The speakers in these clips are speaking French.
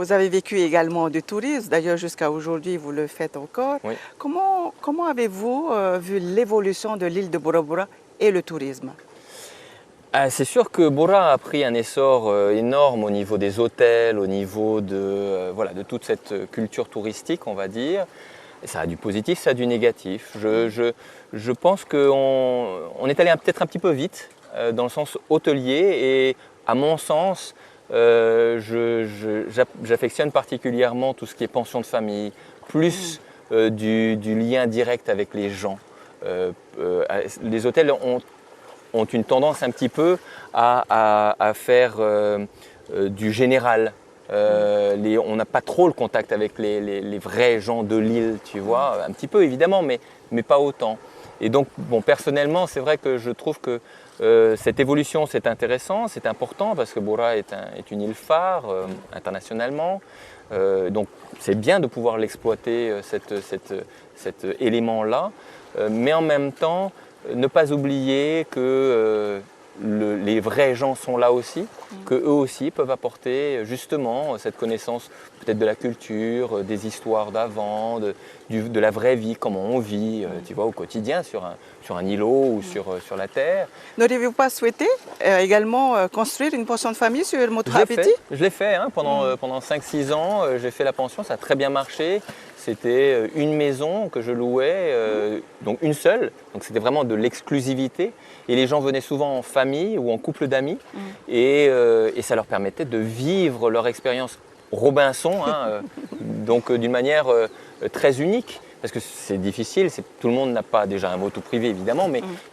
vous avez vécu également du tourisme, d'ailleurs jusqu'à aujourd'hui vous le faites encore. Oui. Comment avez-vous vu l'évolution de l'île de Bora Bora et le tourisme? C'est sûr que Bora a pris un essor énorme au niveau des hôtels, au niveau voilà, de toute cette culture touristique, on va dire. Et ça a du positif, ça a du négatif. Je pense qu'on est allé peut-être un petit peu vite dans le sens hôtelier et à mon sens, j'affectionne particulièrement tout ce qui est pension de famille, plus du lien direct avec les gens. Les hôtels ont une tendance un petit peu à faire du général. On n'a pas trop le contact avec les vrais gens de l'île, tu vois, un petit peu évidemment, mais pas autant. Et donc, bon, personnellement, c'est vrai que je trouve que cette évolution, c'est intéressant, c'est important parce que Bora est une île phare internationalement. Donc, c'est bien de pouvoir l'exploiter, cet élément-là, mais en même temps, ne pas oublier que les vrais gens sont là aussi, qu'eux aussi peuvent apporter justement cette connaissance peut-être de la culture, des histoires d'avant, de la vraie vie, comment on vit tu vois, au quotidien sur un îlot ou sur la terre. N'auriez-vous pas souhaité également construire une pension de famille sur Motu Hapiti? Je l'ai fait pendant 5-6 ans, j'ai fait la pension, ça a très bien marché. C'était une maison que je louais, donc une seule, donc c'était vraiment de l'exclusivité. Et les gens venaient souvent en famille ou en couple d'amis et ça leur permettait de vivre leur expérience Robinson, donc d'une manière très unique. Parce que c'est difficile, tout le monde n'a pas déjà un moto privé évidemment,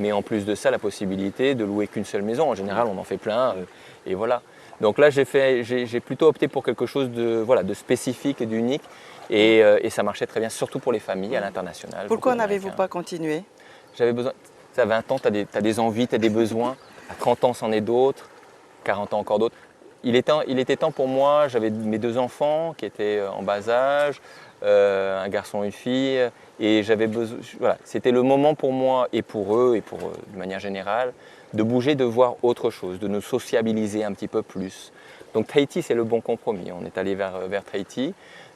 mais en plus de ça, la possibilité de louer qu'une seule maison. En général, on en fait plein et voilà. Donc là, j'ai plutôt opté pour quelque chose de spécifique et d'unique et ça marchait très bien, surtout pour les familles à l'international. Pourquoi n'avez-vous pas continué? J'avais besoin, à 20 ans, tu as des envies, tu as des besoins, à 30 ans, c'en est d'autres, 40 ans encore d'autres. Il était temps pour moi, j'avais mes 2 enfants qui étaient en bas âge, un garçon et une fille, et j'avais besoin, voilà, c'était le moment pour moi et pour eux, et de manière générale, de bouger, de voir autre chose, de nous sociabiliser un petit peu plus. Donc Tahiti, c'est le bon compromis. On est allé vers Tahiti,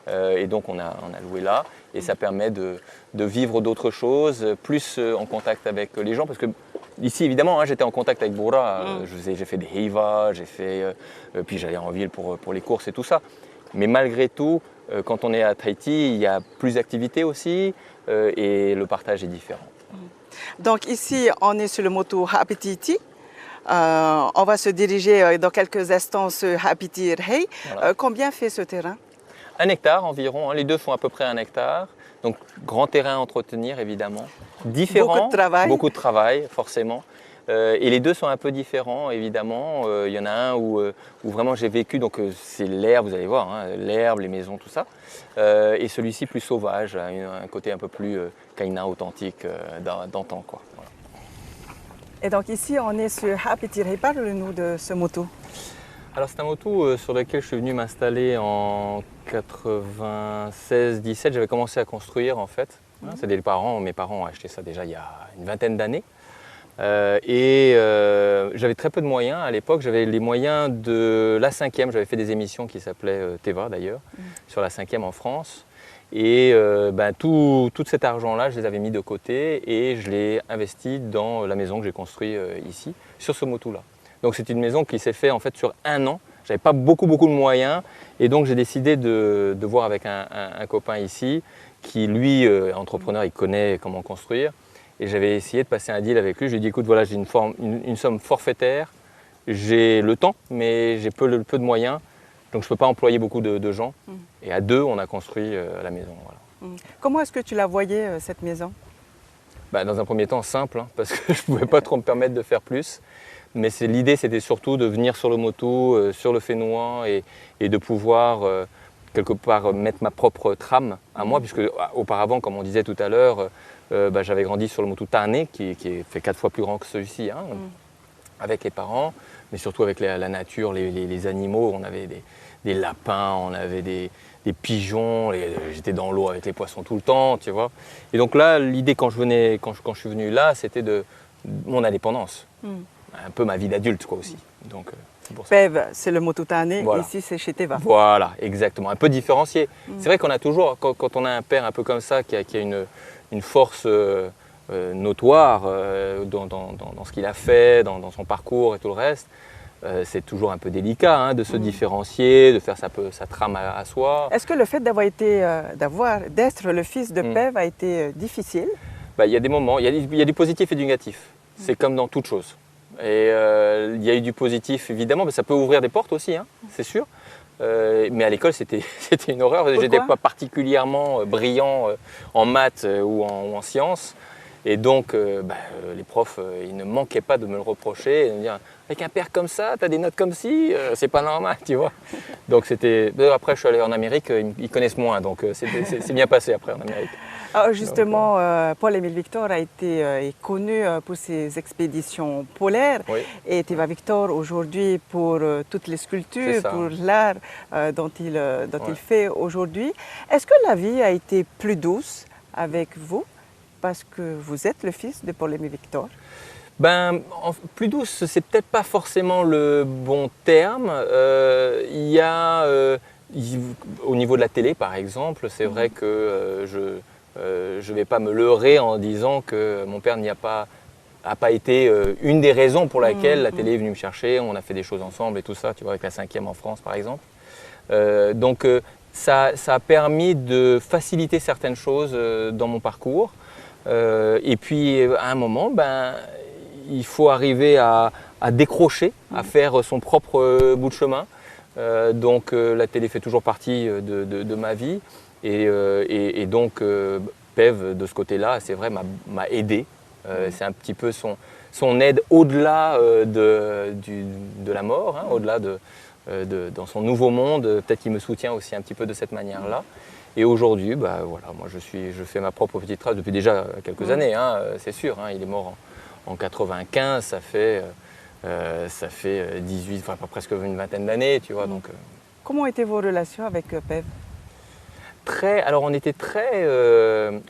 et donc on a loué là, et ça permet de vivre d'autres choses, plus en contact avec les gens, parce que ici, évidemment, j'étais en contact avec Bora, j'ai fait des heivas, puis j'allais en ville pour les courses et tout ça. Mais malgré tout, quand on est à Tahiti, il y a plus d'activités aussi et le partage est différent. Donc ici, on est sur le Motu Hapiti. On va se diriger dans quelques instants sur Hapiti Rhei. Voilà. Combien fait ce terrain? 1 hectare environ, les deux font à peu près 1 hectare. Donc grand terrain à entretenir évidemment. Différent, beaucoup de travail forcément. Et les deux sont un peu différents évidemment. Il y en a un où vraiment j'ai vécu, donc c'est l'herbe, vous allez voir, l'herbe, les maisons, tout ça. Et celui-ci plus sauvage, un côté un peu plus kaina authentique d'antan, quoi. Voilà. Et donc ici on est sur Hapiti Rhei. Parle-nous de ce moto. Alors c'est un moto sur lequel je suis venu m'installer en 96-17. J'avais commencé à construire en fait. C'est mes parents ont acheté ça déjà il y a une vingtaine d'années. J'avais très peu de moyens à l'époque. J'avais les moyens de la 5e. J'avais fait des émissions qui s'appelaient Teva d'ailleurs, sur la 5e en France. Et tout cet argent-là, je les avais mis de côté et je l'ai investi dans la maison que j'ai construite ici, sur ce moto-là. Donc c'est une maison qui s'est faite en fait sur 1 an. Je n'avais pas beaucoup de moyens et donc j'ai décidé de voir avec un copain ici qui lui, entrepreneur, il connaît comment construire. Et j'avais essayé de passer un deal avec lui. Je lui ai dit écoute, voilà, j'ai une somme forfaitaire, j'ai le temps mais j'ai peu de moyens, donc je ne peux pas employer beaucoup de gens. Et à 2, on a construit la maison. Voilà. Comment est-ce que tu la voyais cette maison? Dans un premier temps simple, parce que je ne pouvais pas trop me permettre de faire plus. Mais l'idée, c'était surtout de venir sur le moto, sur le Fénois et de pouvoir quelque part mettre ma propre trame à moi, puisque auparavant, comme on disait tout à l'heure, j'avais grandi sur le moto Tarné, qui est fait 4 fois plus grand que celui-ci, avec les parents, mais surtout avec la nature, les animaux. On avait des lapins, on avait des pigeons, j'étais dans l'eau avec les poissons tout le temps, tu vois. Et donc là, l'idée quand je suis venu là, c'était de mon indépendance. Un peu ma vie d'adulte quoi aussi. Donc, C'est pour ça. PEV, c'est le Motutane, Voilà. ici c'est chez Teva. Voilà, exactement. Un peu différencié. C'est vrai qu'on a toujours, quand on a un père un peu comme ça, qui a une force notoire dans ce qu'il a fait, dans son parcours et tout le reste, c'est toujours un peu délicat hein, de se différencier, de faire sa trame à soi. Est-ce que le fait d'être le fils de PEV a été difficile? Bah, il y a des moments, il y a du positif et du négatif. C'est comme dans toute chose. Et il y a eu du positif évidemment, mais ça peut ouvrir des portes aussi, hein, c'est sûr. Mais à l'école, c'était une horreur. J'étais pas particulièrement brillant en maths ou en sciences. Et donc, les profs, ils ne manquaient pas de me le reprocher et de me dire avec un père comme ça, tu as des notes comme ci, c'est pas normal, tu vois. Donc, c'était. Après, je suis allé en Amérique, ils connaissent moins, donc c'est bien passé après en Amérique. Alors justement, Paul-Émile Victor est connu pour ses expéditions polaires Oui. et Teva Victor aujourd'hui pour toutes les sculptures, Ça. pour l'art dont il fait aujourd'hui. Est-ce que la vie a été plus douce avec vous parce que vous êtes le fils de Paul-Émile Victor? Plus douce, c'est peut-être pas forcément le bon terme. Il y a, au niveau de la télé par exemple, c'est vrai que je ne vais pas me leurrer en disant que mon père n'a pas été une des raisons pour laquelle la télé est venue me chercher. On a fait des choses ensemble et tout ça, tu vois, avec la 5e en France par exemple. Ça a permis de faciliter certaines choses dans mon parcours. Et puis à un moment, il faut arriver à décrocher, à faire son propre bout de chemin. La télé fait toujours partie de ma vie. Et donc, PEV, de ce côté-là, c'est vrai, m'a aidé. C'est un petit peu son aide au-delà de la mort, hein, au-delà dans son nouveau monde. Peut-être qu'il me soutient aussi un petit peu de cette manière-là. Et aujourd'hui, voilà, moi je fais ma propre petite trace depuis déjà quelques années, hein, c'est sûr. Hein, il est mort en 95, ça fait 18, enfin presque une vingtaine d'années, tu vois. Donc, Comment étaient vos relations avec PEV? alors on était très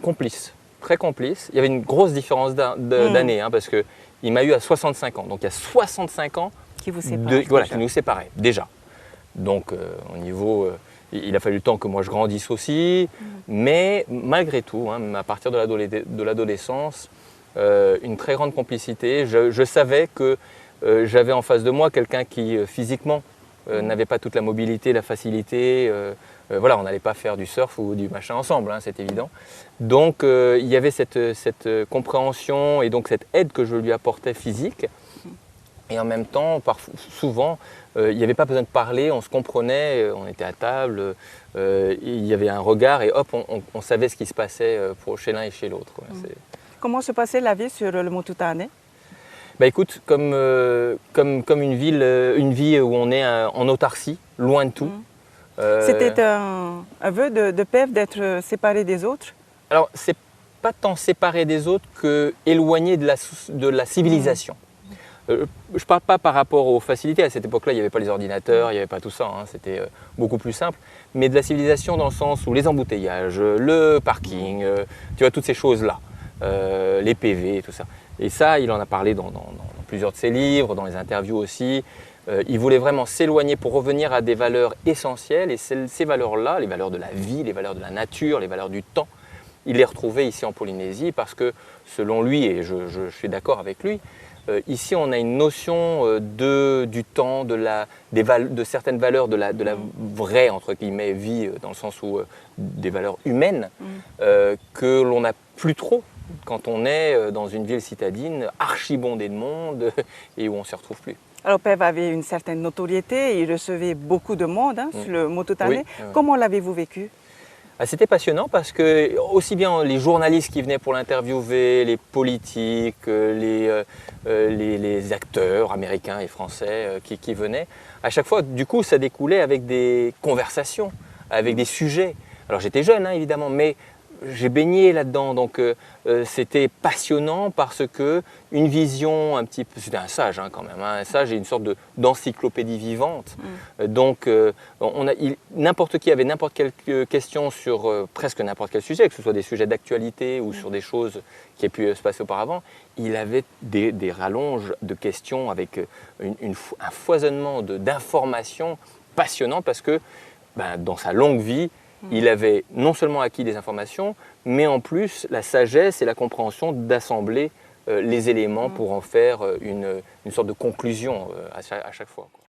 complices, très complices. Il y avait une grosse différence d'années, hein, parce qu'il m'a eu à 65 ans. Donc il y a 65 ans qui vous séparent, qui nous séparaient déjà. Donc au niveau, il a fallu le temps que moi je grandisse aussi, mais malgré tout, hein, à partir de l'adolescence, une très grande complicité. Je savais que j'avais en face de moi quelqu'un qui physiquement n'avait pas toute la mobilité, la facilité. Voilà, on n'allait pas faire du surf ou du machin ensemble, hein, c'est évident. Donc il y avait cette compréhension et donc cette aide que je lui apportais physique. Et en même temps, souvent, il n'y avait pas besoin de parler, on se comprenait, on était à table, il y avait un regard et hop, on savait ce qui se passait chez l'un et chez l'autre. Comment se passait la vie sur le Motutane? Écoute, comme une vie où on est en autarcie, loin de tout. C'était un vœu de PEV d'être séparé des autres? Alors, c'est pas tant séparé des autres que éloigné de la civilisation. Je ne parle pas par rapport aux facilités. À cette époque-là, il n'y avait pas les ordinateurs, il n'y avait pas tout ça. Hein, c'était beaucoup plus simple. Mais de la civilisation dans le sens où les embouteillages, le parking, tu vois, toutes ces choses-là, les PV, tout ça. Et ça, il en a parlé dans plusieurs de ses livres, dans les interviews aussi. Il voulait vraiment s'éloigner pour revenir à des valeurs essentielles. Et ces valeurs-là, les valeurs de la vie, les valeurs de la nature, les valeurs du temps, il les retrouvait ici en Polynésie parce que, selon lui, et je suis d'accord avec lui, ici, on a une notion du temps, de certaines valeurs, de la vraie, entre guillemets, vie, dans le sens où des valeurs humaines, que l'on n'a plus trop quand on est dans une ville citadine archibondée de monde et où on ne se retrouve plus. Alors, PEV avait une certaine notoriété, il recevait beaucoup de monde sur le Motutane. Oui. Comment l'avez-vous vécu? C'était passionnant parce que aussi bien les journalistes qui venaient pour l'interviewer, les politiques, les acteurs américains et français qui venaient, à chaque fois, du coup, ça découlait avec des conversations, avec des sujets. Alors j'étais jeune, hein, évidemment, mais j'ai baigné là-dedans, donc c'était passionnant parce que une vision un petit peu, c'était un sage quand même, un sage et une sorte d'encyclopédie vivante. Donc n'importe qui avait n'importe quelle question sur presque n'importe quel sujet, que ce soit des sujets d'actualité ou sur des choses qui aient pu se passer auparavant, il avait des rallonges de questions avec un foisonnement d'informations passionnantes parce que dans sa longue vie, il avait non seulement acquis des informations, mais en plus la sagesse et la compréhension d'assembler les éléments pour en faire une sorte de conclusion à chaque fois, quoi.